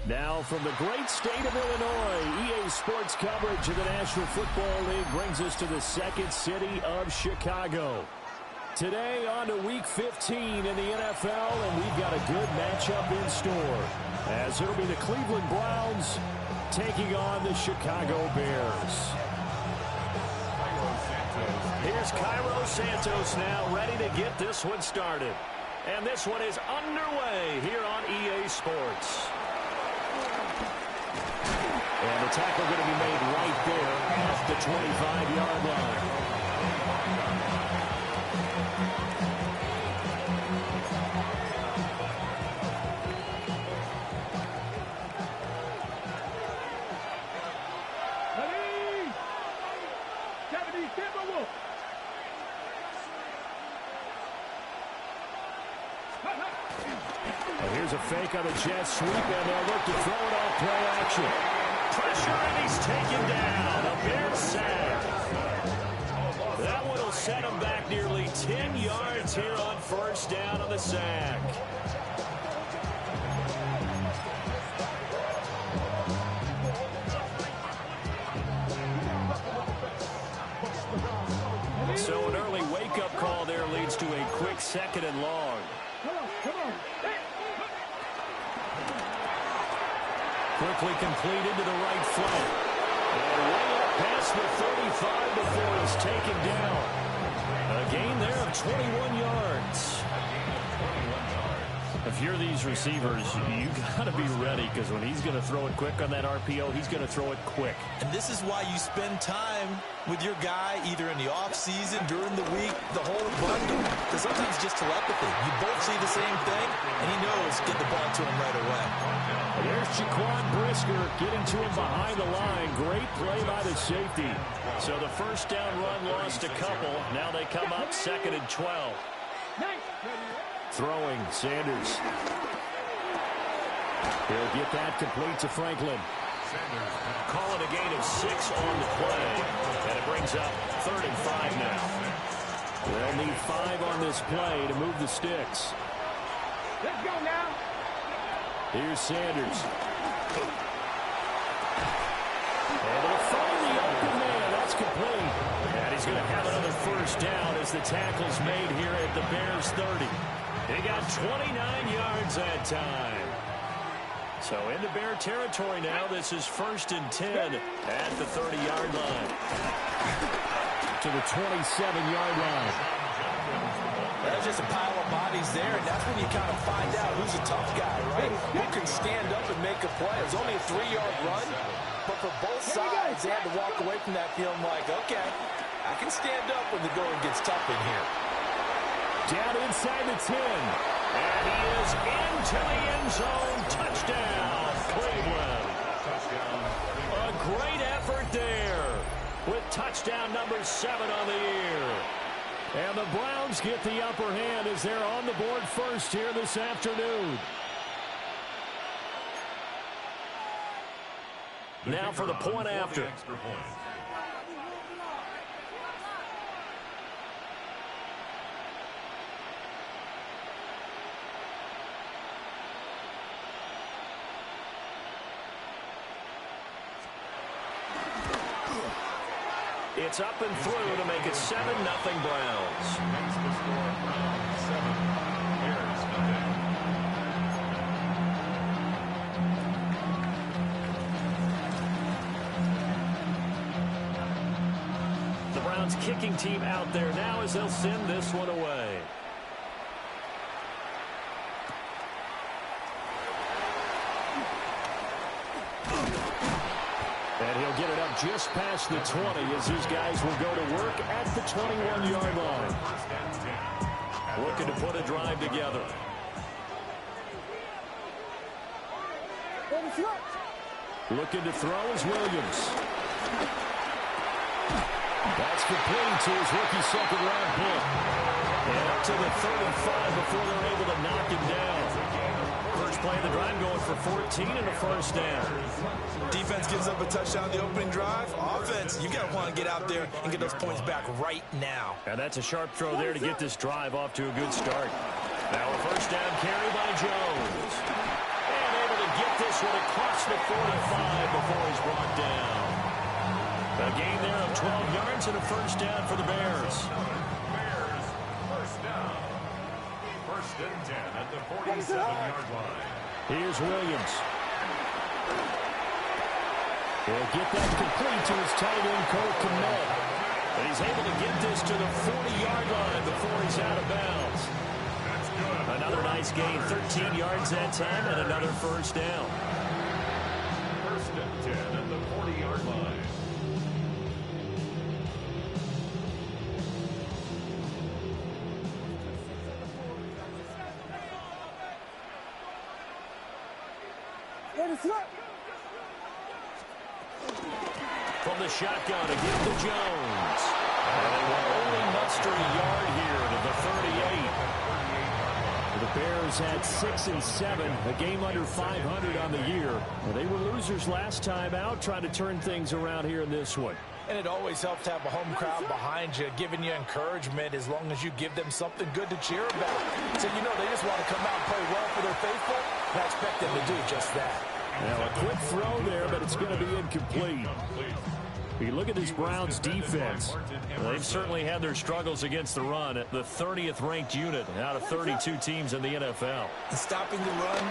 Now from the great state of Illinois, EA Sports coverage of the National Football League brings us to the second city of Chicago. Today on to Week 15 in the NFL, and we've got a good matchup in store, as it'll be the Cleveland Browns taking on the Chicago Bears. Here's Cairo Santos now ready to get this one started. And this one is underway here on EA Sports. And the tackle going to be made right there at the 25-yard line. Here's a fake on the jet sweep, and they'll look to throw it off play action. Pressure, and he's taken down. A Bears sack. That one will set him back nearly 10 yards here on first down on the sack. So an early wake-up call there leads to a quick second and long. Come on. Quickly completed to the right flank. And way up past the 35 before he's taken down. A gain there of 21 yards. If you're these receivers, you got to be ready, because when he's going to throw it quick on that RPO, he's going to throw it quick. And this is why you spend time with your guy either in the offseason, during the week, the whole bundle. Because sometimes it's just telepathy. You both see the same thing, and he knows get the ball to him right away. There's Jaquan Brisker getting to him behind the line. Great play by the safety. So the first down run lost a couple. Now they come up 2nd and 12. Throwing, Sanders. He'll get that complete to Franklin. Calling a gain of 6 on the play. And it brings up 3rd and 5 now. They'll need 5 on this play to move the sticks. Let's go now. Here's Sanders. And it'll find the open man. That's complete. And he's going to have another first down as the tackle's made here at the Bears 30. They got 29 yards that time. So into Bear territory now. This is 1st and 10 at the 30-yard line. To the 27-yard line. There's just a pile of bodies there, and that's when you kind of find out who's a tough guy, right? Who can stand up and make a play. It was only a 3-yard run, but for both sides, they had to walk away from that feeling like, okay, I can stand up when the going gets tough in here. Down inside the 10. And he is into the end zone. Touchdown, Cleveland. A great effort there with touchdown number 7 on the year. And the Browns get the upper hand as they're on the board first here this afternoon. Now for the point after. It's up and through to make it 7-0 Browns. The Browns kicking team out there now as they'll send this one away. And he'll get it up just past the 20 as these guys will go to work at the 21-yard line. Looking to put a drive together. Looking to throw is Williams. That's complete to his rookie second-round pick. And up to the 35 before they're able to knock him down. First play of the drive going for 14 and a first down. Defense gives up a touchdown the opening drive. Offense, you got to want to get out there and get those points back right now. And that's a sharp throw there to get this drive off to a good start. Now a first down carry by Jones. And able to get this this one across the 45 before he's brought down. A gain there of 12 yards and a first down for the Bears. Bears, first down. First and 10 at the 47-yard line. Here's Williams. He'll get that complete to his tight end, Cole Kmet. And he's able to get this to the 40-yard line before he's out of bounds. Another nice gain, 13 yards that time, and another first down. First and 10 at the 40-yard line. From the shotgun, again to Jones. And they will only muster a yard here to the 38. The Bears had 6 and 7, a game under 500 on the year. They were losers last time out, trying to turn things around here in this one. And it always helps to have a home crowd behind you, giving you encouragement as long as you give them something good to cheer about. So you know they just want to come out and play well for their faithful, and I expect them to do just that. Now a quick throw there, but it's going to be incomplete. You look at this Browns defense. They've certainly had their struggles against the run. The 30th ranked unit out of 32 teams in the NFL. And stopping the run,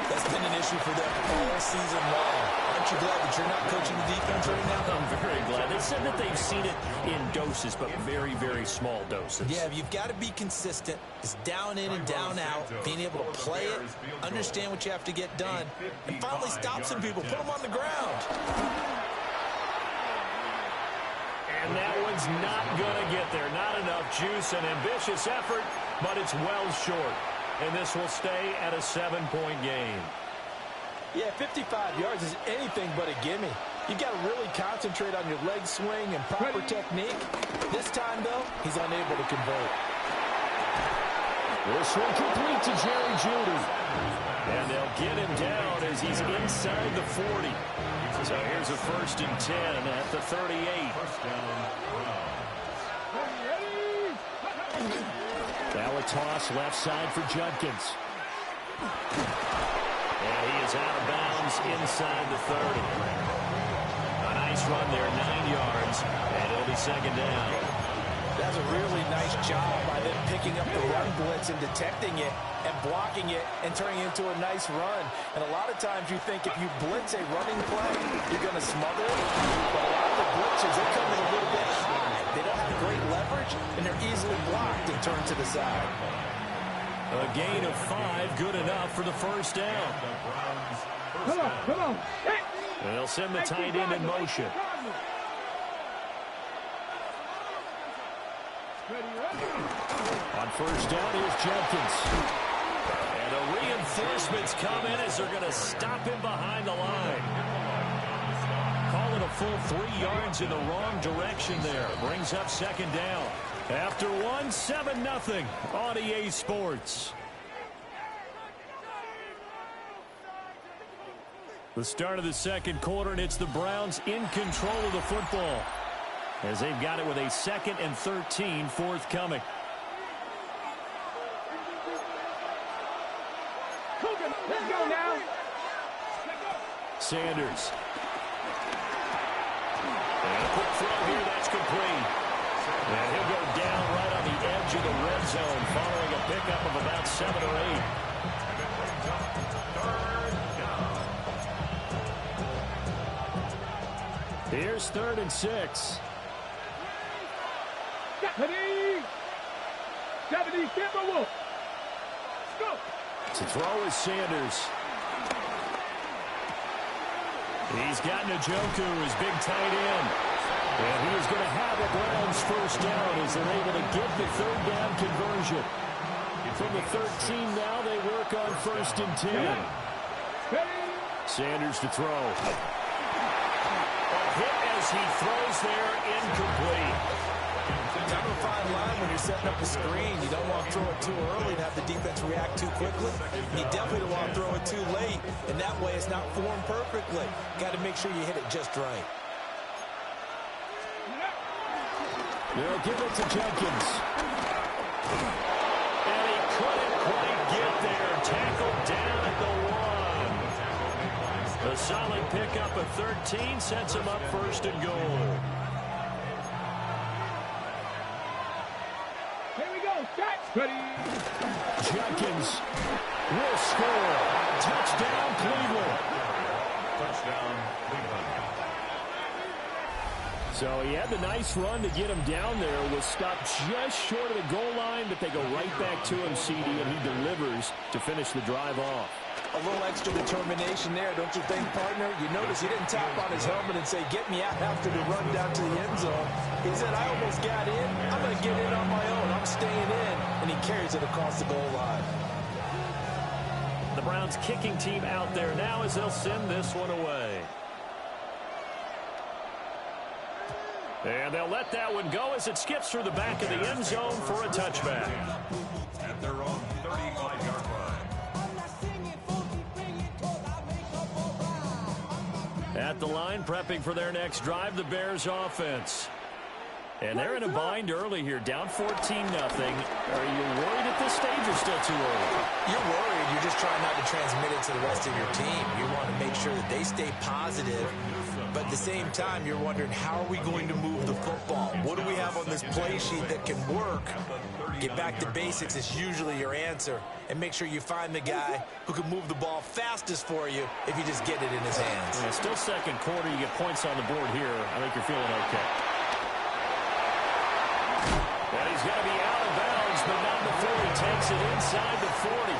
that's been an issue for them all season long. Aren't you glad that you're not coaching the defense right now? I'm very glad. They said that they've seen it in doses, but very, very small doses. Yeah, you've got to be consistent. It's down in and down out, being able to play it, understand what you have to get done, and finally stop some people, put them on the ground. And that one's not going to get there. Not enough juice, an ambitious effort, but it's well short. And this will stay at a 7-point game. Yeah, 55 yards is anything but a gimme. You've got to really concentrate on your leg swing and proper technique. This time, though, he's unable to convert. This one complete to Jerry Jeudy. And they'll get him down as he's inside the 40. So here's a first and 10 at the 38. Now a toss left side for Judkins. And he is out of bounds inside the 30. A nice run there, 9 yards, and it'll be second down. That's a really nice job by them picking up the run blitz and detecting it and blocking it and turning it into a nice run. And a lot of times you think if you blitz a running play, you're going to smother it. But a lot of the blitzes, they come in a little bit high. They don't have great leverage, and they're easily blocked and turned to the side. A gain of 5, good enough for the first down. Come on. Hey. They'll send the tight end in motion. On first down, here's Judkins. And the reinforcements come in as they're going to stop him behind the line. Call it a full 3 yards in the wrong direction there. Brings up second down. After 1, 7-0 on EA Sports. The start of the second quarter, and it's the Browns in control of the football, as they've got it with a 2nd and 13 forthcoming. Let's go now. Sanders. And a quick throw here, that's complete. And he'll go down right on the edge of the red zone following a pickup of about 7 or 8. Here's 3rd and 6. 70, Timberwolves. Go. To throw is Sanders. He's got Njoku, his big tight end. And he is going to have the Browns first down as they're able to get the 3rd down conversion. From the 13 now, they work on 1st and 10. Sanders to throw. A hit as he throws there, incomplete. Kind of a fine line when you're setting up a screen. You don't want to throw it too early and have the defense react too quickly. You definitely don't want to throw it too late, and that way it's not formed perfectly. Got to make sure you hit it just right. They'll give it to Judkins. And he couldn't quite get there. Tackled down at the 1. A solid pickup of 13 sets him up first and goal. Here we go. Catch. Ready. Jenkins will score. Touchdown, Cleveland. Touchdown, Cleveland. So he had the nice run to get him down there. Was stopped just short of the goal line, but they go right back to him, CD, and he delivers to finish the drive off. A little extra determination there, don't you think, partner? You notice he didn't tap on his helmet and say, get me out after the run down to the end zone. He said, I almost got in. I'm going to get in on my own. I'm staying in. And he carries it across the goal line. The Browns kicking team out there now as they'll send this one away. And they'll let that one go as it skips through the back of the end zone for a touchback. At their own 35-yard line. At the line, prepping for their next drive, the Bears offense. And they're in a bind early here, down 14-0. Are you worried at this stage or still too early? You're worried. You're just trying not to transmit it to the rest of your team. You want to make sure that they stay positive. But at the same time, you're wondering, how are we going to move the football? What do we have on this play sheet that can work? Get back to basics is usually your answer. And make sure you find the guy who can move the ball fastest for you if you just get it in his hands. Yeah, still second quarter. You get points on the board here. I think you're feeling okay. And he's going to be out of bounds, but not before he takes it inside the 40.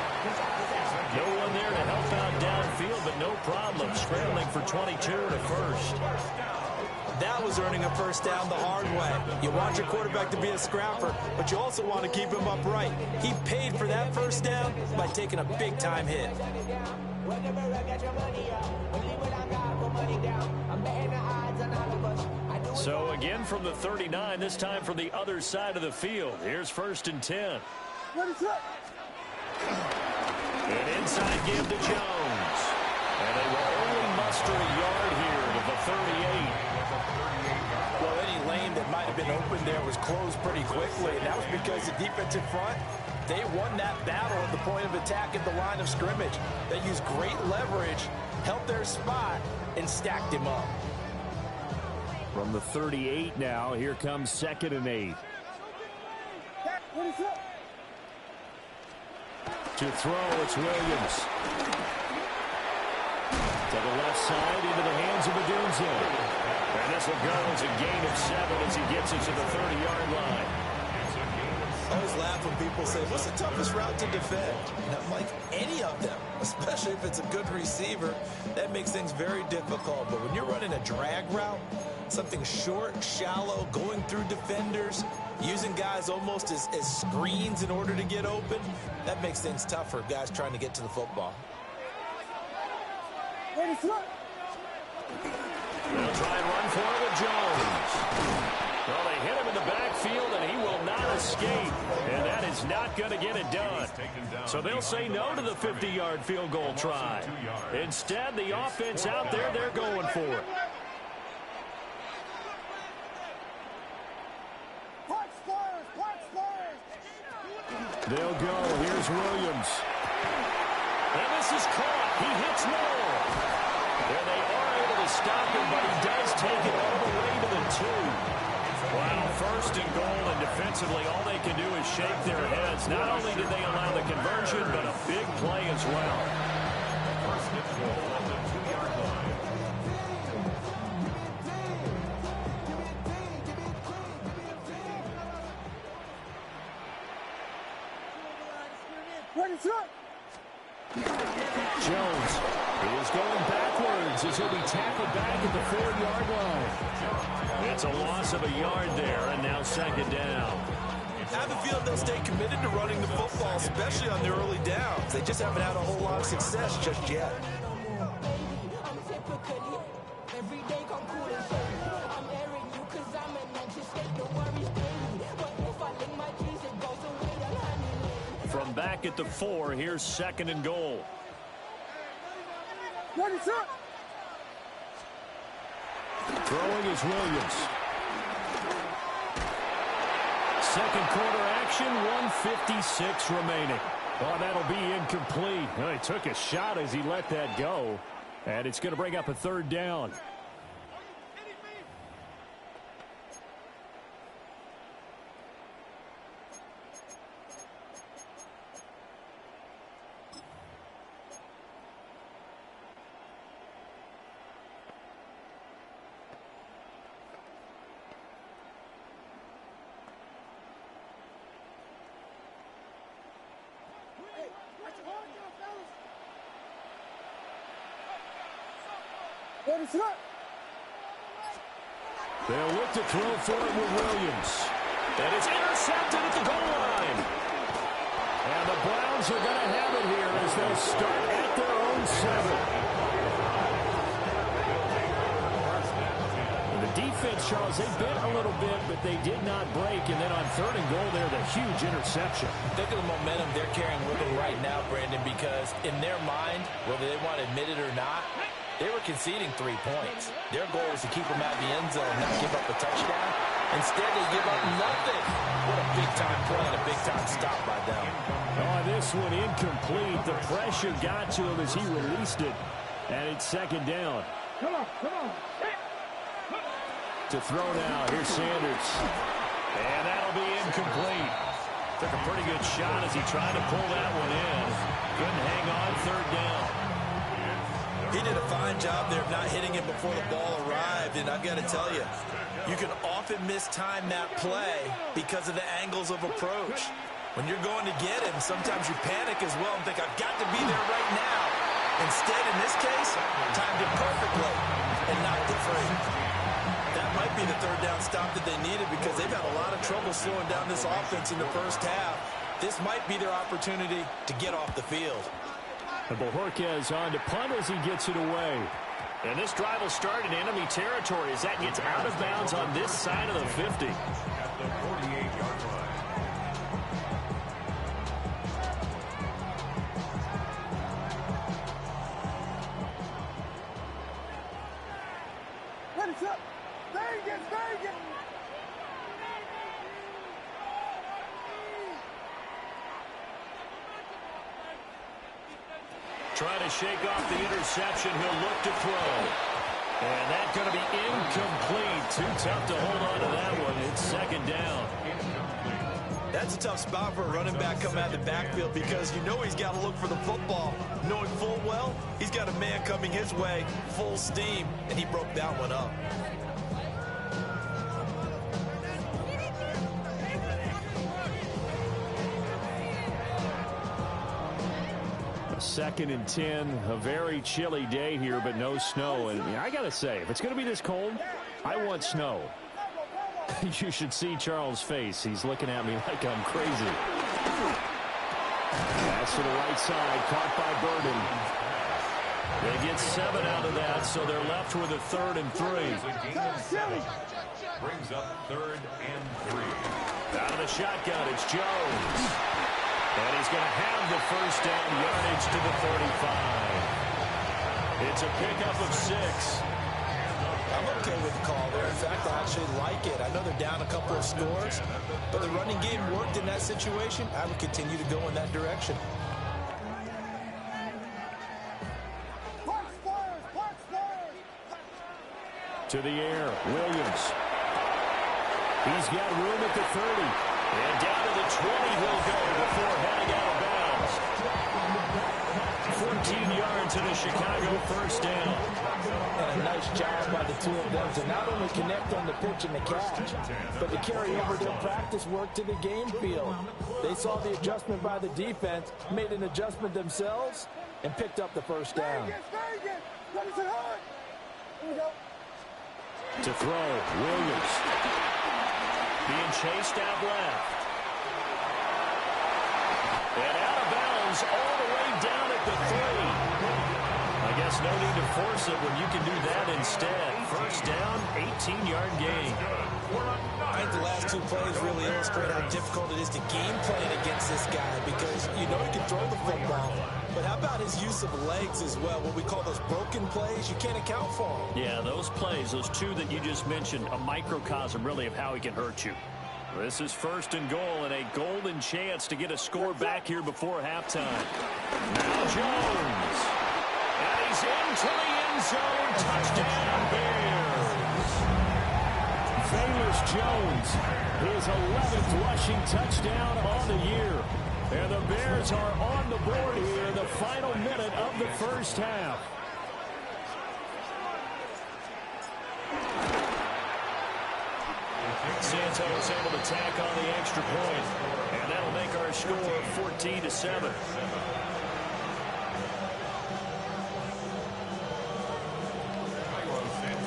No one there to help out downfield, but no problem. Scrambling for 22 and a first. That was earning a first down the hard way. You want your quarterback to be a scrapper, but you also want to keep him upright. He paid for that first down by taking a big-time hit. So again from the 39, this time from the other side of the field. Here's 1st and 10. An inside give to Jones. And they will only muster a yard here to the 38. Well, any lane that might have been open there was closed pretty quickly, and that was because the defensive front, they won that battle at the point of attack at the line of scrimmage. They used great leverage, held their spot, and stacked him up. From the 38 now, here comes 2nd and 8. To throw, it's Williams. To the left side, into the hands of Odunze. And this will go as a gain of 7 as he gets it to the 30-yard line. I always laugh when people say, what's the toughest route to defend? And I'm like, any of them, especially if it's a good receiver. That makes things very difficult. But when you're running a drag route, something short, shallow, going through defenders, using guys almost as screens in order to get open, that makes things tough for guys trying to get to the football. They'll try and run for it with Jones. Well, they hit him in the backfield, and he will not escape. And that is not going to get it done. So they'll say no to the 50-yard field goal try. Instead, the offense out there, they're going for it. They'll go. Here's Williams. And this is caught. He hits Moore. And they are able to stop him, but he does take it all the way to the 2. Wow, 1st and goal, and defensively, all they can do is shake their heads. Not only did they allow the conversion, but a big play as well. 1st and goal at the 2-yard line. Jones is going backwards as he'll be tackled back at the 4-yard line. It's a loss of a yard there, and now 2nd down. I have a feeling they'll stay committed to running the football, especially on their early downs. They just haven't had a whole lot of success just yet. From back at the 4, here's 2nd and goal. Throwing is Williams. Second quarter action, 1:56 remaining. Oh, that'll be incomplete. Well, he took a shot as he let that go. And it's going to bring up a third down. They'll look to throw for it with Williams. And it's intercepted at the goal line. And the Browns are going to have it here as they start at their own 7. The defense, Charles, they bit a little bit, but they did not break. And then on 3rd and goal there, the huge interception. Think of the momentum they're carrying with them right now, Brandon, because in their mind, whether they want to admit it or not, they were conceding 3 points. Their goal was to keep them out of the end zone, not give up a touchdown. Instead, they give up nothing. What a big-time play and a big-time stop by them. Oh, this one incomplete. The pressure got to him as he released it. And it's 2nd down. Come on, come on. To throw now. Here's Sanders. And that'll be incomplete. Took a pretty good shot as he tried to pull that one in. Couldn't hang on. 3rd down. He did a fine job there of not hitting it before the ball arrived, and I've got to tell you, you can often mistime that play because of the angles of approach. When you're going to get him, sometimes you panic as well and think, I've got to be there right now. Instead, in this case, timed it perfectly and knocked it free. That might be the 3rd down stop that they needed because they've had a lot of trouble slowing down this offense in the first half. This might be their opportunity to get off the field. And Bojorquez on to punt as he gets it away. And this drive will start in enemy territory as that gets out of bounds on this side of the 50. At the 48-yard line. Ready, up. Vegas. Trying to shake off the interception. He'll look to throw. And that's going to be incomplete. Too tough to hold on to that one. It's 2nd down. That's a tough spot for a running back coming out of the backfield because you know he's got to look for the football. Knowing full well, he's got a man coming his way, full steam, and he broke that one up. Second and 10, a very chilly day here, but no snow. And I got to say, if it's going to be this cold, I want snow. You should see Charles' face. He's looking at me like I'm crazy. Pass to the right side, caught by Burden. They get 7 out of that, so they're left with a 3rd and 3. Brings up 3rd and 3. Out of the shotgun, it's Jones. And he's going to have the first down, yardage to the 35. It's a pickup of 6. I'm okay with the call there. In fact, I actually like it. I know they're down a couple of scores, but the running game worked in that situation. I would continue to go in that direction. To the air, Williams. He's got room at the 30. And down to the 20 he'll go before heading out of bounds. 14 yards and a Chicago first down. And a nice job by the two of them to not only connect on the pitch and the catch, but to carry over their practice work to the game field. They saw the adjustment by the defense, made an adjustment themselves, and picked up the first down. To throw, Williams. Being chased out left. And out of bounds all the way down at the 3. I guess no need to force it when you can do that instead. First down, 18-yard gain. I think the last 2 plays really illustrate how difficult it is to game plan against this guy because you know he can throw the football. But how about his use of legs as well? What we call those broken plays, you can't account for them. Yeah, those plays, those 2 that you just mentioned, a microcosm really of how he can hurt you. This is 1st and goal and a golden chance to get a score back here before halftime. Now Jones. And he's into the zone. Touchdown, Bears. Velus Jones, his 11th rushing touchdown on the year. And the Bears are on the board here in the final minute of the first half. Santos able to tack on the extra point, and that'll make our score 14-7.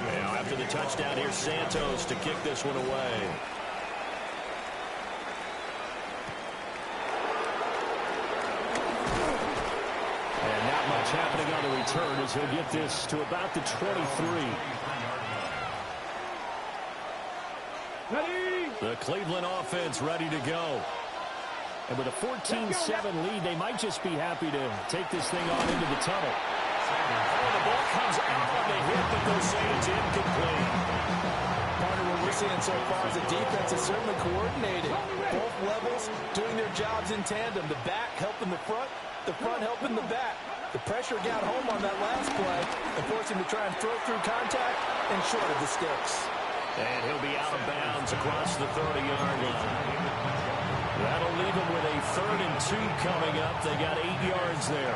Now after the touchdown, here's Santos to kick this one away. And not much happening on the return as he'll get this to about the 23. The Cleveland offense ready to go. And with a 14-7 lead, they might just be happy to take this thing on into the tunnel. Oh, the ball comes out on the hit, but they'll say it's incomplete. Part of what we're seeing so far is the defense is certainly coordinated. Both levels doing their jobs in tandem. The back helping the front helping the back. The pressure got home on that last play and forced him to try and throw through contact and short of the sticks. And he'll be out of bounds across the 30-yard line. That'll leave him with a 3rd and 2 coming up. They got 8 yards there.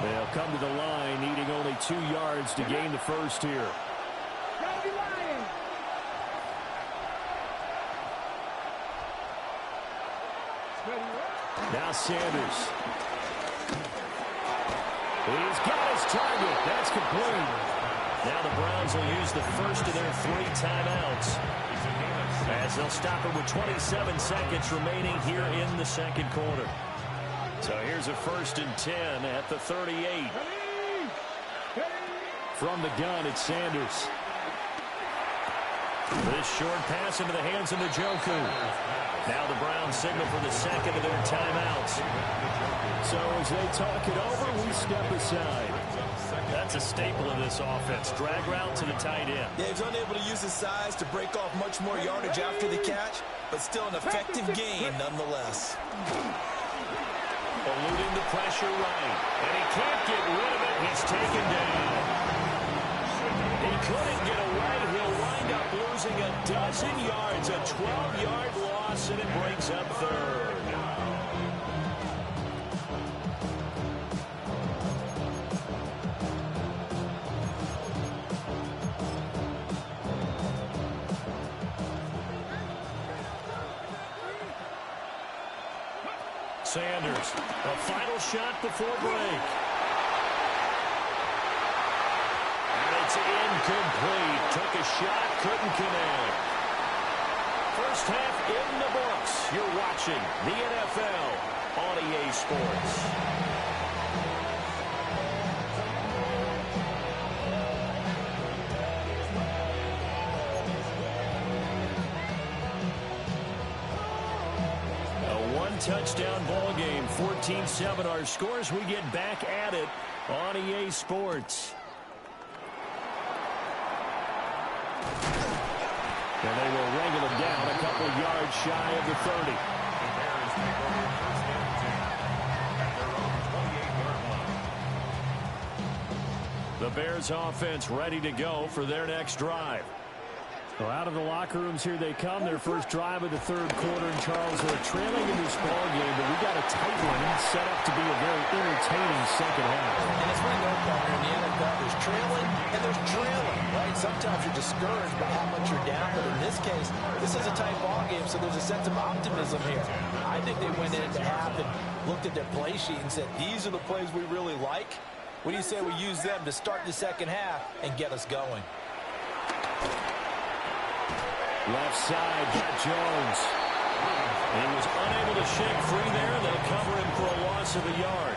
They'll come to the line needing only 2 yards to gain the first here. Now Sanders. He's got his target. That's complete. Now the Browns will use the first of their 3 timeouts as they'll stop it with 27 seconds remaining here in the second quarter. So here's a 1st and 10 at the 38. From the gun, it's Sanders. This short pass into the hands of Njoku. Now the Browns signal for the second of their timeouts. So as they talk it over, we step aside. That's a staple of this offense. Drag route to the tight end. Yeah, he's unable to use his size to break off much more yardage after the catch, but still an effective gain nonetheless. Eluding the pressure right. And he can't get rid of it. He's taken down. He couldn't get away. He'll wind up losing a dozen yards. A 12-yard loss, and it breaks up 3rd. Sanders, a final shot before break. And it's incomplete. Took a shot, couldn't connect. First half in the books. You're watching the NFL on EA Sports. Touchdown ball game, 14-7 our scores. We get back at it on EA Sports. And they will wrangle him down a couple yards shy of the 30. The Bears offense ready to go for their next drive. Well, out of the locker rooms here they come. Their first drive of the 3rd quarter. And Charles, they're trailing in this ball game, but we got a tight one set up to be a very entertaining second half. And it's been no partner in the NFL. There's trailing and there's trailing, right? Sometimes you're discouraged by how much you're down, but in this case, this is a tight ball game, so there's a sense of optimism here. I think they went into half and looked at their play sheet and said, these are the plays we really like. What do you say we use them to start the second half and get us going? Left side, got Jones. He was unable to shake free there. They'll cover him for a loss of a yard.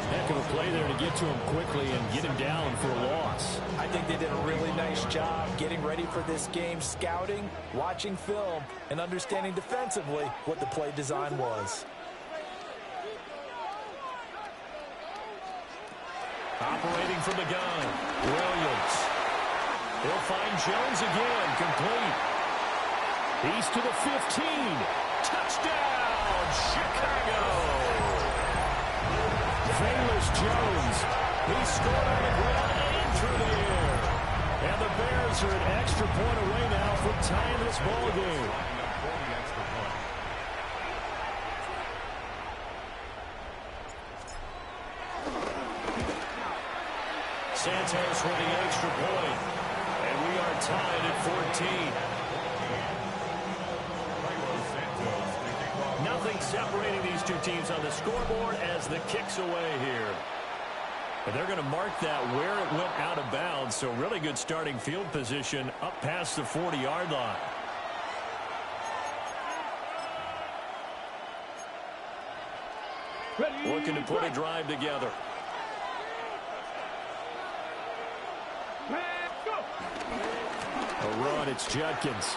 Heck of a play there to get to him quickly and get him down for a loss. I think they did a really nice job getting ready for this game, scouting, watching film, and understanding defensively what the play design was. Operating from the gun, Williams. He'll find Jones again, complete. He's to the 15. Touchdown, Chicago. Velus Jones. He scored on the ground and through the air. Bears are an extra point away now from tying this ball game. Santos with the extra point. And we are tied at 14. Nothing separating these two teams on the scoreboard as the kick's away here. And they're going to mark that where it went out of bounds. So really good starting field position up past the 40-yard line. Looking to put a drive together. A run, it's Judkins.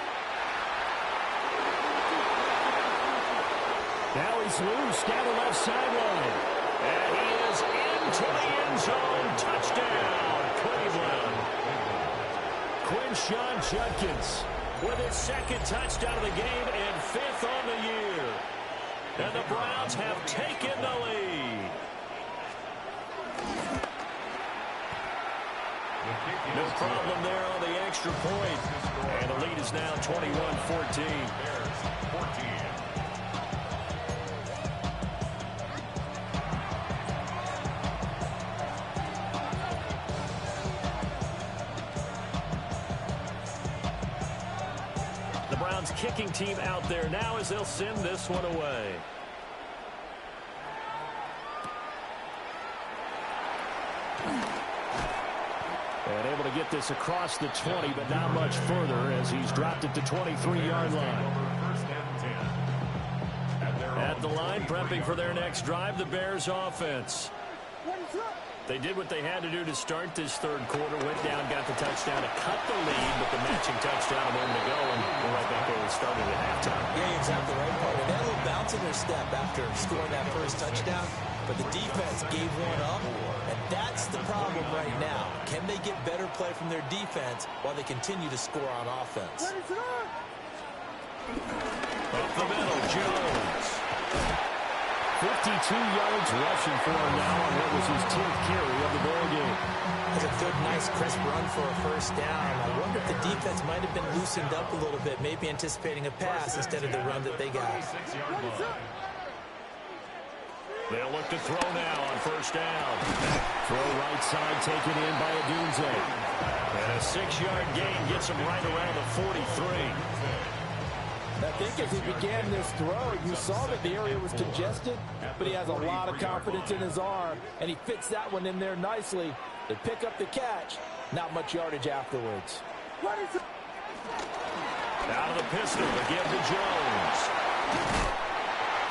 Now he's loose down the left sideline. And he is into the end zone. Touchdown, Cleveland. Quinshon Judkins with his second touchdown of the game and fifth on the year. And the Browns have taken the lead. No problem there on the extra point. And the lead is now 21-14. The Browns kicking team out there now as they'll send this one away. And able to get this across the 20, but not much further as he's dropped it to 23-yard line. At the line, prepping for their next drive, the Bears offense. They did what they had to do to start this third quarter. Went down, got the touchdown to cut the lead, but the matching touchdown a moment ago, and we're right back where we started at halftime. Yeah, you're exactly right, Part. They had a little bounce in their step after scoring that first touchdown, but the defense gave one up, and that's the problem right now. Can they get better play from their defense while they continue to score on offense? Up the middle, Jones. 52 yards rushing for him now on what was his 10th carry of the ball game. That's a good, nice, crisp run for a first down. I wonder if the defense might have been loosened up a little bit, maybe anticipating a pass instead of the run that they got. They'll look to throw now on first down. Throw right side taken in by Odunze. And a 6-yard gain gets him right around the 43. I think as he began this throw, you saw that the area was congested, but he has a lot of confidence in his arm, and he fits that one in there nicely. They pick up the catch, not much yardage afterwards. Out of the pistol to give to Jones.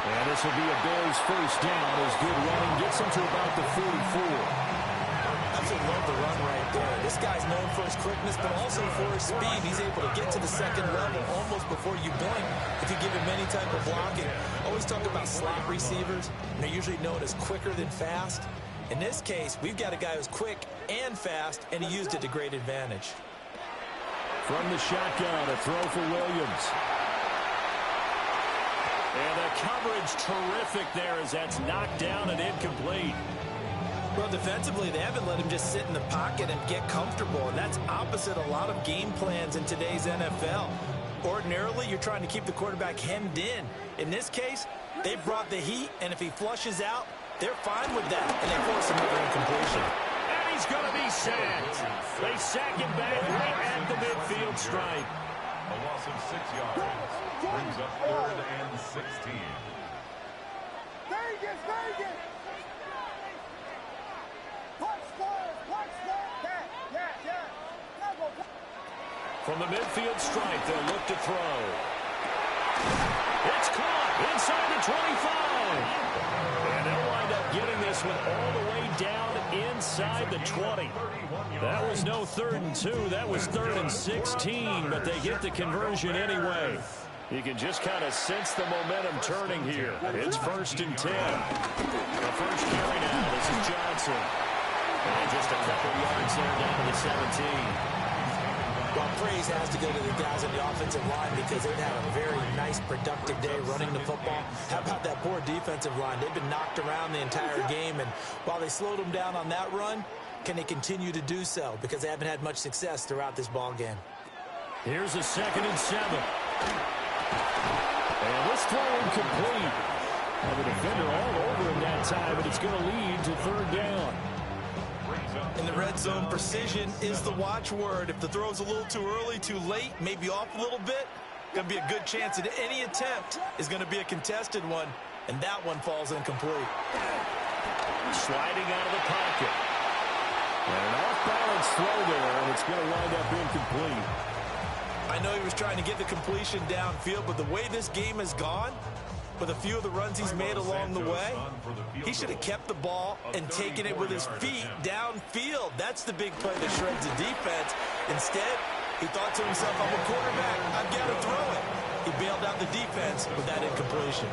And this will be a Bears first down as good running gets him to about the 44. Absolutely love the run right there. This guy's known for his quickness, but also for his speed. He's able to get to the second level almost before you blink if you give him any type of blocking. Always talk about slot receivers. They're usually known as quicker than fast. In this case, we've got a guy who's quick and fast, and he used it to great advantage. From the shotgun, a throw for Williams. And the coverage terrific there as that's knocked down and incomplete. Well, defensively, they haven't let him just sit in the pocket and get comfortable, and that's opposite a lot of game plans in today's NFL. Ordinarily, you're trying to keep the quarterback hemmed in. In this case, they brought the heat, and if he flushes out, they're fine with that, and they force another incompletion. And he's going to be sacked. They sack him back right at the midfield stripe. A loss of 6 yards brings up 3rd and 16. Vegas, Vegas! From the midfield stripe, they'll look to throw. It's caught inside the 25. And they'll wind up getting this one all the way down inside the 20. That was no 3rd and 2. That was 3rd and 16, but they get the conversion anyway. You can just kind of sense the momentum turning here. It's 1st and 10. The first carry now. This is Johnson. And just a couple yards there down to the 17. Well, praise has to go to the guys on the offensive line because they've had a very nice, productive day running the football. How about that poor defensive line? They've been knocked around the entire game, and while they slowed them down on that run, can they continue to do so? Because they haven't had much success throughout this ball game. Here's a 2nd and 7. And this throw incomplete. Well, the defender all over him that time, but it's going to lead to 3rd down. In the red zone, precision is the watchword. If the throw's a little too early, too late, maybe off a little bit, going to be a good chance that any attempt is going to be a contested one, and that one falls incomplete. Sliding out of the pocket. And an off-balance throw there, and it's going to wind up incomplete. I know he was trying to get the completion downfield, but the way this game has gone, with a few of the runs he's made along the way, he should have kept the ball and taken it with his feet downfield. That's the big play that shreds the defense. Instead, he thought to himself, I'm a quarterback, I've got to throw it. He bailed out the defense with that incompletion.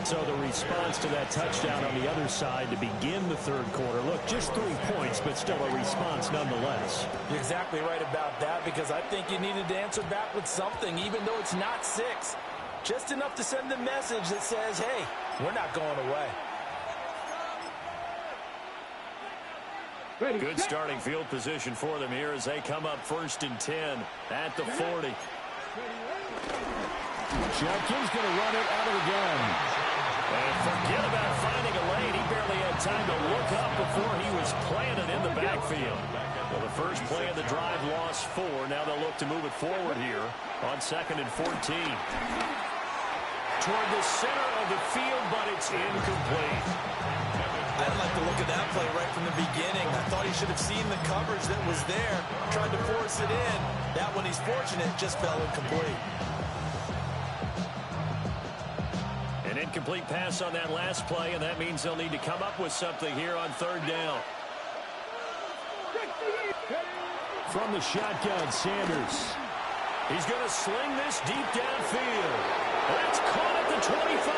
So the response to that touchdown on the other side to begin the 3rd quarter. Look, just 3 points, but still a response nonetheless. You're exactly right about that, because I think you needed to answer back with something, even though it's not 6. Just enough to send a message that says, hey, we're not going away. Good starting field position for them here as they come up 1st and 10 at the 40. Judkins going to run it out of the gun. And forget about finding a lane. He barely had time to look up before he was planted in the backfield. Well, the first play of the drive lost 4. Now they'll look to move it forward here on 2nd and 14. Toward the center of the field, but it's incomplete. I didn't like the look of that play right from the beginning. I thought he should have seen the coverage that was there, tried to force it in. That one, he's fortunate, just fell incomplete. An incomplete pass on that last play, and that means they'll need to come up with something here on 3rd down. From the shotgun, Sanders. He's going to sling this deep downfield. That's caught at the 25.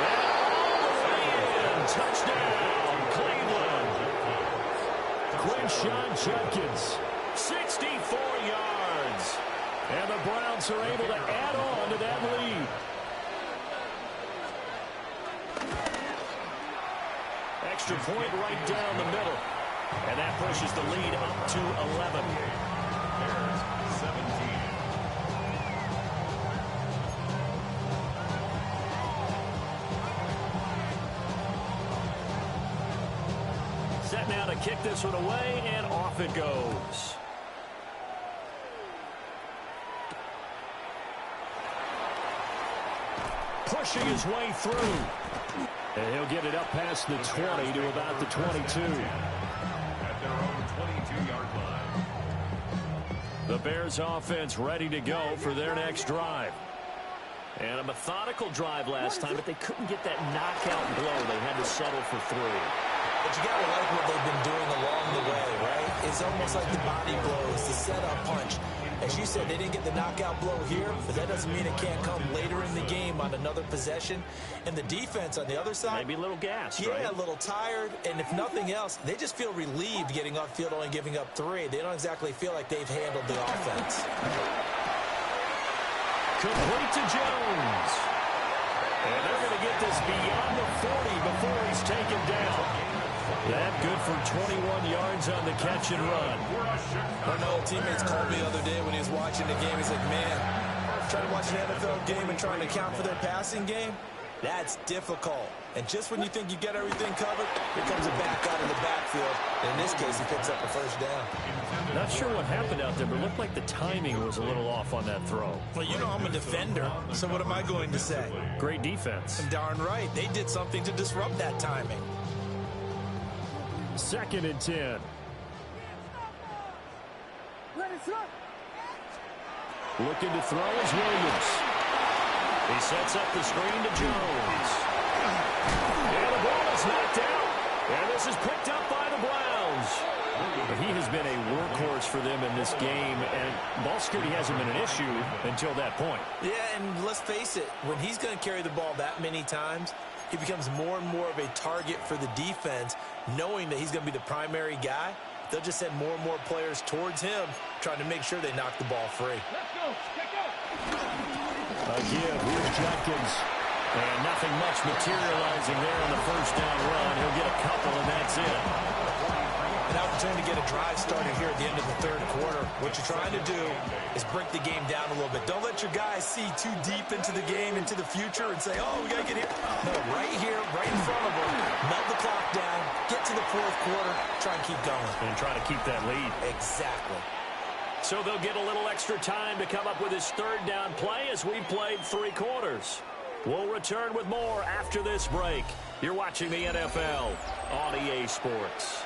And all the way in. Touchdown, Cleveland. Quinshon Judkins, 64 yards. And the Browns are able to add on to that lead. Extra point right down the middle. And that pushes the lead up to 11. Bears 17. Set now to kick this one away, and off it goes. Pushing his way through. And he'll get it up past the 20 to about the 22. At their own 22-yard line. The Bears offense ready to go for their next drive. And a methodical drive last time, but they couldn't get that knockout blow. They had to settle for 3. But you got to like what they've been doing along the way, right? It's almost like the body blows, the setup punch. As you said, they didn't get the knockout blow here, but that doesn't mean it can't come later in the game on another possession. And the defense on the other side, maybe a little gassed, yeah, right? A little tired. And if nothing else, they just feel relieved getting upfield, only giving up 3. They don't exactly feel like they've handled the offense. Complete to Jones. And they're going to get this beyond the 40 before he's taken down. That good for 21 yards on the catch and run. One of my old teammates called me the other day when he was watching the game. He's like, man, trying to watch an NFL game and trying to account for their passing game, that's difficult. And just when you think you get everything covered, here comes a back out of the backfield. And in this case, he picks up a 1st down. Not sure what happened out there, but it looked like the timing was a little off on that throw. Well, you know I'm a defender, so what am I going to say? Great defense. And darn right, they did something to disrupt that timing. 2nd and 10. Looking to throw is Williams. He sets up the screen to Jones. And the ball is knocked out. And this is picked up by the Browns. He has been a workhorse for them in this game, and ball security hasn't been an issue until that point. Yeah, and let's face it, when he's going to carry the ball that many times, he becomes more and more of a target for the defense, knowing that he's going to be the primary guy. They'll just send more and more players towards him, trying to make sure they knock the ball free. Again, here's Judkins. And nothing much materializing there on the first down run. He'll get a couple, and that's it. An opportunity to get a drive started here at the end of the third quarter. What you're trying to do is break the game down a little bit. Don't let your guys see too deep into the game, into the future, and say, oh, we got to get here. No, right here, right in front of them. Melt the clock down, get to the fourth quarter, try and keep going. And try to keep that lead. Exactly. So they'll get a little extra time to come up with his third down play as we played 3 quarters. We'll return with more after this break. You're watching the NFL on EA Sports.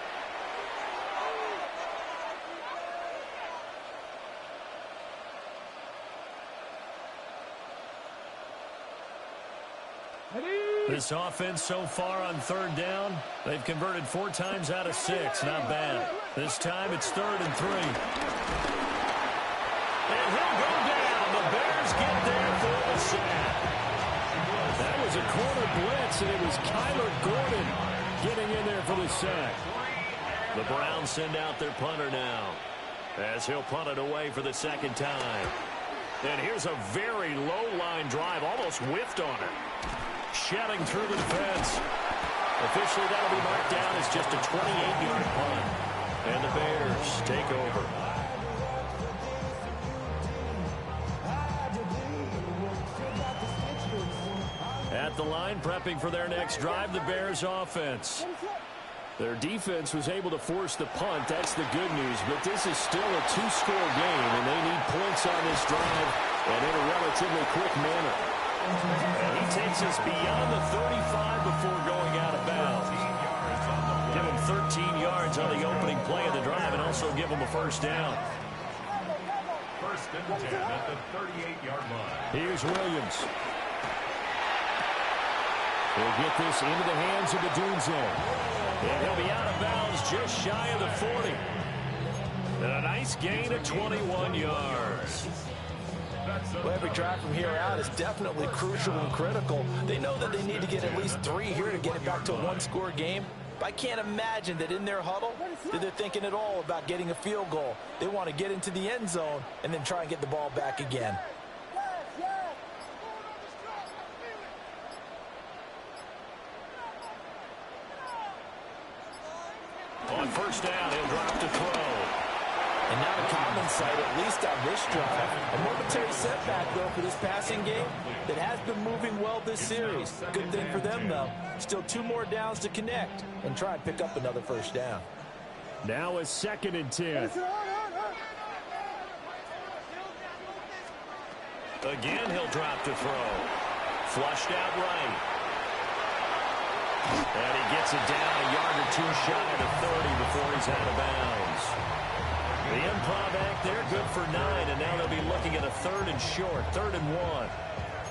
This offense so far on third down, they've converted 4 times out of 6. Not bad. This time it's 3rd and 3. And he'll go down. The Bears get there for the sack. That was a corner blitz, and it was Kyler Gordon getting in there for the sack. The Browns send out their punter now as he'll punt it away for the second time. And here's a very low-line drive, almost whiffed on it. Shedding through the defense. Officially, that'll be marked down as just a 28-yard punt. And the Bears take over. At the line, prepping for their next drive, the Bears offense. Their defense was able to force the punt. That's the good news. But this is still a 2-score game, and they need points on this drive and in a relatively quick manner. And he takes us beyond the 35 before going out of bounds. Give him 13 yards on the opening play of the drive and also give him a first down. 1st and 10 at the 38-yard line. Here's Williams. He'll get this into the hands of the Dunze. And he'll be out of bounds just shy of the 40. And a nice gain of 21 yards. Well, every drive from here out is definitely crucial and critical. They know that they need to get at least 3 here to get it back to a 1-score game. But I can't imagine that in their huddle that they're thinking at all about getting a field goal. They want to get into the end zone and then try and get the ball back again. On first down, he'll drop to throw. And not a common sight, at least on this drive. A momentary setback, though, for this passing game that has been moving well this series. Good thing for them, though. Still 2 more downs to connect and try and pick up another first down. Now a 2nd and 10. Again, he'll drop to throw. Flushed out right. And he gets it down a yard or 2 shy of the 30 before he's out of bounds. The improv act there, good for 9, and now they'll be looking at a 3rd and short, 3rd and 1.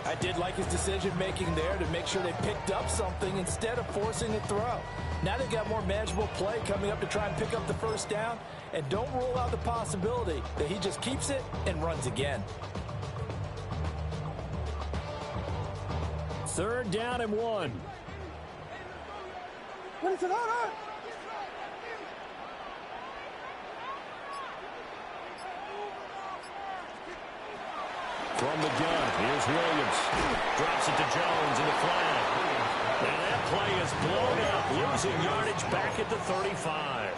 I did like his decision-making there to make sure they picked up something instead of forcing a throw. Now they've got more manageable play coming up to try and pick up the first down, and don't rule out the possibility that he just keeps it and runs again. 3rd down and 1. From the gun, here's Williams. Drops it to Jones in the flat. And that play is blown up, losing yardage back at the 35. A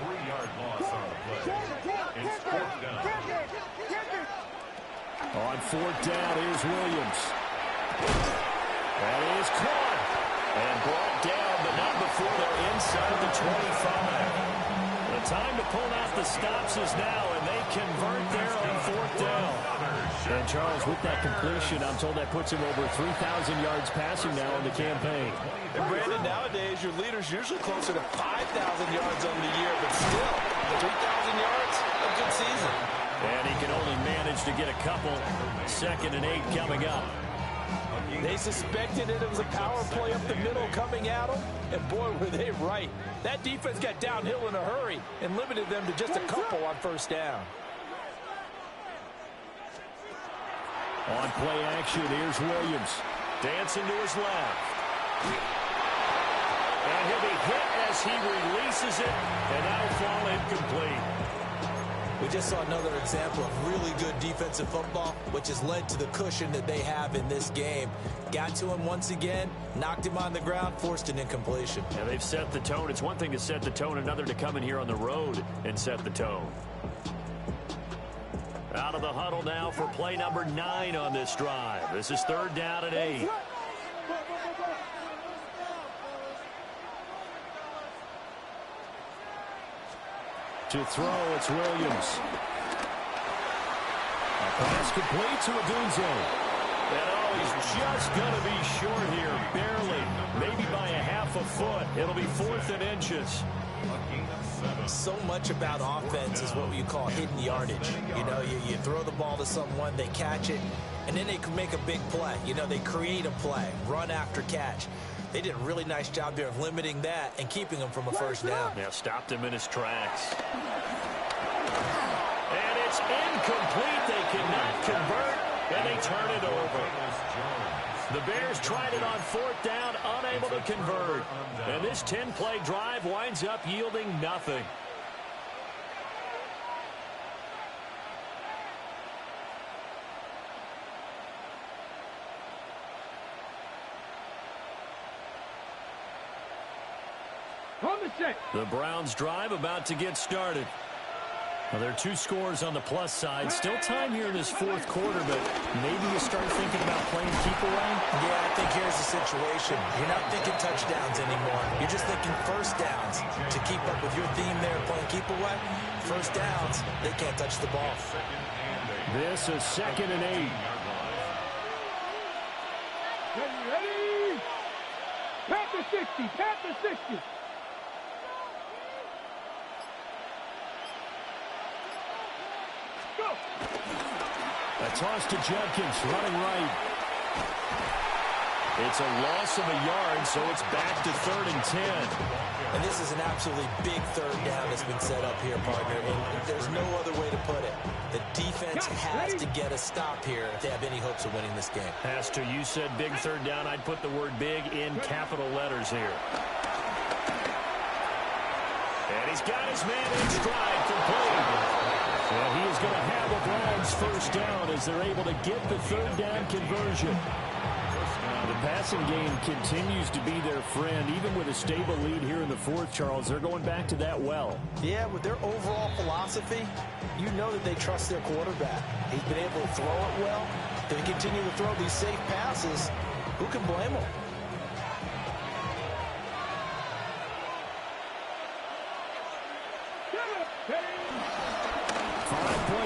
3-yard loss on the play. It's 4th down. On 4th down, here's Williams. That is caught. And brought down, but not before they're inside the 25. The time to pull out the stops is now, and they convert there on 4th down. And Charles, with that completion, I'm told that puts him over 3,000 yards passing now in the campaign. And Brandon, nowadays, your leader's usually closer to 5,000 yards on the year, but still, 3,000 yards, a good season. And he can only manage to get a couple. 2nd and 8 coming up. They suspected it was a power play up the middle coming at them, and boy, were they right. That defense got downhill in a hurry and limited them to just a couple on first down. On play action, here's Williams. Dancing to his left. And he'll be hit as he releases it, and that'll fall incomplete. We just saw another example of really good defensive football, which has led to the cushion that they have in this game. Got to him once again, knocked him on the ground, forced an incompletion. Yeah, they've set the tone. It's one thing to set the tone, another to come in here on the road and set the tone. Out of the huddle now for play number 9 on this drive. This is 3rd down and 8. To throw, it's Williams. A pass complete to Odunze. And he's just going to be short here, barely, maybe by a half a foot. It'll be 4th and inches. So much about offense is what you call hidden yardage. You know, you throw the ball to someone, they catch it, and then they can make a big play. You know, they create a play, run after catch. They did a really nice job there of limiting that and keeping him from a first down. Yeah, stopped him in his tracks. And it's incomplete. They cannot convert, and they turn it over. The Bears tried it on 4th down, unable to convert. And this 10-play drive winds up yielding nothing. The Browns drive about to get started. Well, there are 2 scores on the plus side. Still time here in this 4th quarter, but maybe you start thinking about playing keep away? Yeah, I think here's the situation. You're not thinking touchdowns anymore. You're just thinking first downs. To keep up with your theme there, playing keep away, first downs, they can't touch the ball. This is 2nd and 8. Ready? Panther 60, Panther 60. A toss to Judkins, running right. It's a loss of a yard, so it's back to 3rd and 10. And this is an absolutely big 3rd down that's been set up here, partner. And there's no other way to put it. The defense has to get a stop here if they have any hopes of winning this game. Pastor, you said big 3rd down. I'd put the word big in capital letters here. And he's got his man in stride, complete. Well, he is going to have a Browns first down as they're able to get the 3rd down conversion. The passing game continues to be their friend. Even with a stable lead here in the 4th, Charles, they're going back to that well. Yeah, with their overall philosophy, you know that they trust their quarterback. He's been able to throw it well. They continue to throw these safe passes. Who can blame them?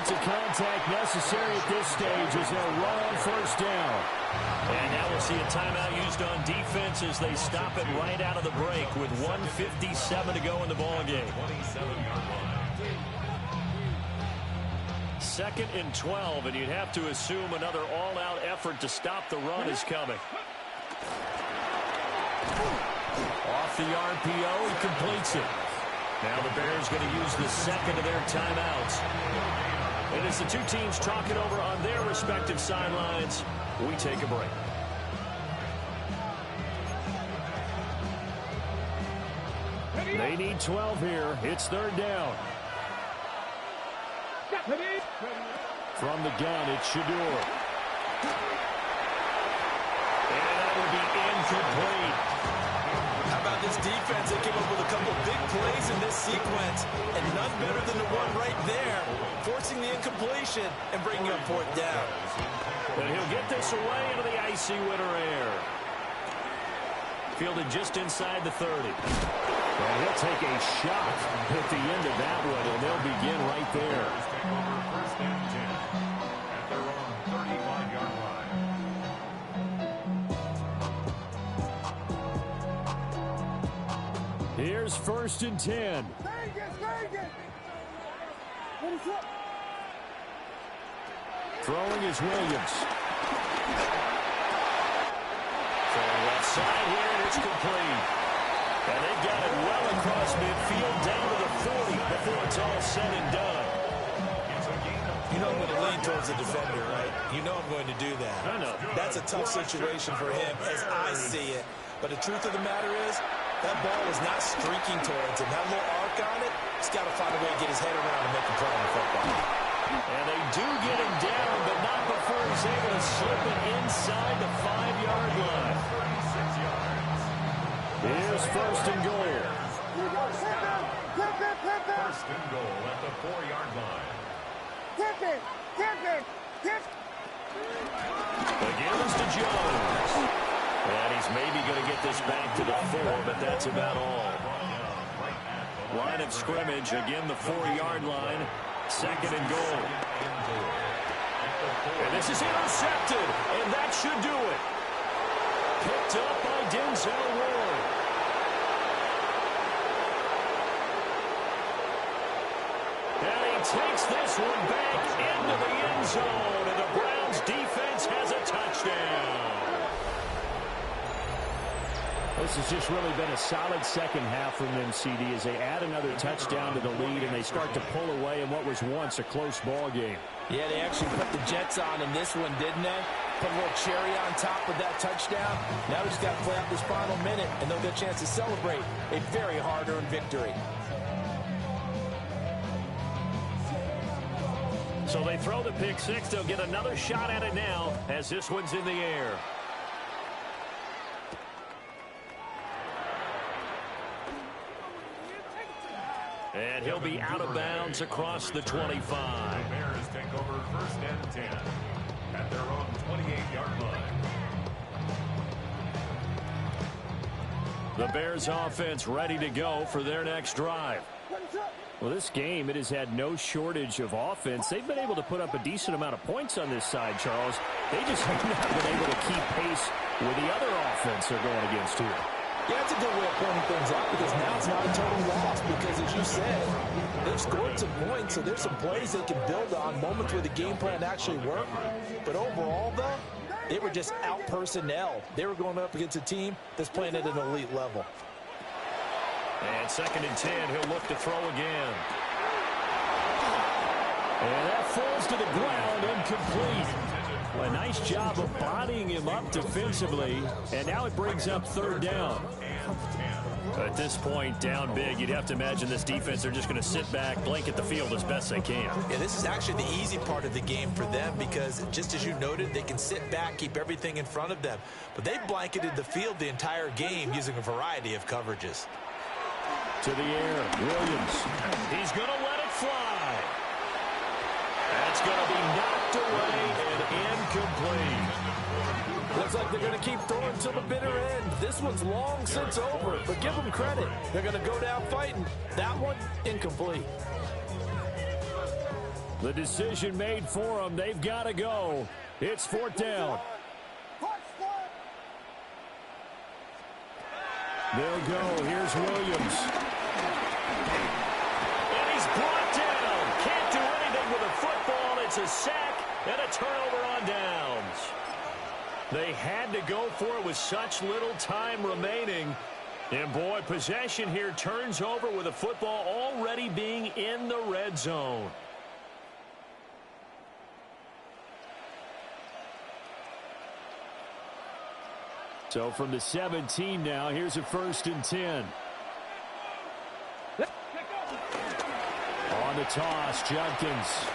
Of contact necessary at this stage as they'll run on first down. And now we'll see a timeout used on defense as they stop it right out of the break with 1:57 to go in the ballgame. 2nd and 12, and you'd have to assume another all-out effort to stop the run is coming. Off the RPO, he completes it. Now the Bears going to use the 2nd of their timeouts. And as the 2 teams talk it over on their respective sidelines, we take a break. They need 12 here. It's 3rd down. From the gun, it's Shedeur. And that will be incomplete. How about this defense? They came up with a couple big plays in this sequence, and none better than the one right there, forcing the incompletion and bringing up 4th down. And he'll get this away into the icy winter air. Fielded just inside the 30. And he'll take a shot at the end of that one, and they'll begin right there. First and 10 at their own 35-yard line. Here's 1st and 10. Throwing is Williams. Throwing left side here, and it's complete. And they've got it well across midfield down to the 40 before it's all said and done. You know I'm going to lean towards the defender, right? You know I'm going to do that. I know. That's a tough situation for him as I see it. But the truth of the matter is, that ball was not streaking towards him. That little arc on it, he's got to find a way to get his head around and make a play on the football. And they do get him down, but not before he's able to slip it inside the 5-yard line. 36 yards. Here's first and goal. First and goal at the 4-yard line. Again is to Jones. And he's maybe going to get this back to the 4, but that's about all. Line of scrimmage, again the 4-yard line. Second and goal. And this is intercepted, and that should do it. Picked up by Denzel Ward. And he takes this one back into the end zone, and the Browns defense has a touchdown. This has just really been a solid second half from them, CD, as they add another touchdown to the lead and they start to pull away in what was once a close ball game. Yeah, they actually put the Jets on in this one, didn't they? Put a little cherry on top with that touchdown. Now we just got to play out this final minute, and they'll get a chance to celebrate a very hard-earned victory. So they throw the pick six. They'll get another shot at it now as this one's in the air. And he'll be out of bounds across the 25. The Bears take over first and 10 at their own 28-yard line. The Bears offense ready to go for their next drive. Well, this game, it has had no shortage of offense. They've been able to put up a decent amount of points on this side, Charles. They just have not been able to keep pace with the other offense they're going against here. Yeah, that's a good way of pointing things out, because now it's not a total loss, because as you said, they've scored some points, so there's some plays they can build on, moments where the game plan actually worked. But overall, though, they were just out personnel. They were going up against a team that's playing at an elite level. And second and 10, he'll look to throw again. And that falls to the ground, incomplete. A nice job of bodying him up defensively, and now it brings up third down. At this point, down big, you'd have to imagine this defense, they're just going to sit back, blanket the field as best they can. Yeah, this is actually the easy part of the game for them, because just as you noted, they can sit back, keep everything in front of them. But they've blanketed the field the entire game using a variety of coverages. To the air, Williams. He's going to let it fly. That's going to be knocked away and incomplete. Looks like they're going to keep throwing till the bitter end. This one's long since over, but give them credit. They're going to go down fighting. That one, incomplete. The decision made for them. They've got to go. It's fourth down. They'll go. Here's Williams. And he's brought down. Can't do anything with a football. It's a sack and a turnover on downs. They had to go for it with such little time remaining. And, boy, possession here turns over with a football already being in the red zone. So from the 17 now, here's a first and 10. On the toss, Judkins.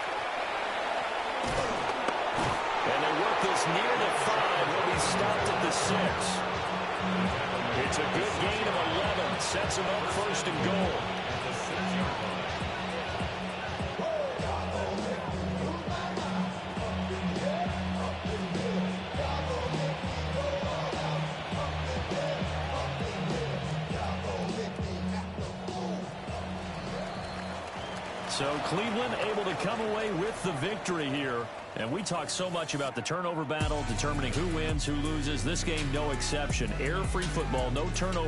And they work this near the 5. He'll be stopped at the 6. It's a good gain of 11. Sets him up first and goal. So Cleveland able to come away with the victory here. And we talk so much about the turnover battle, determining who wins, who loses. This game, no exception. Error-free football, no turnover.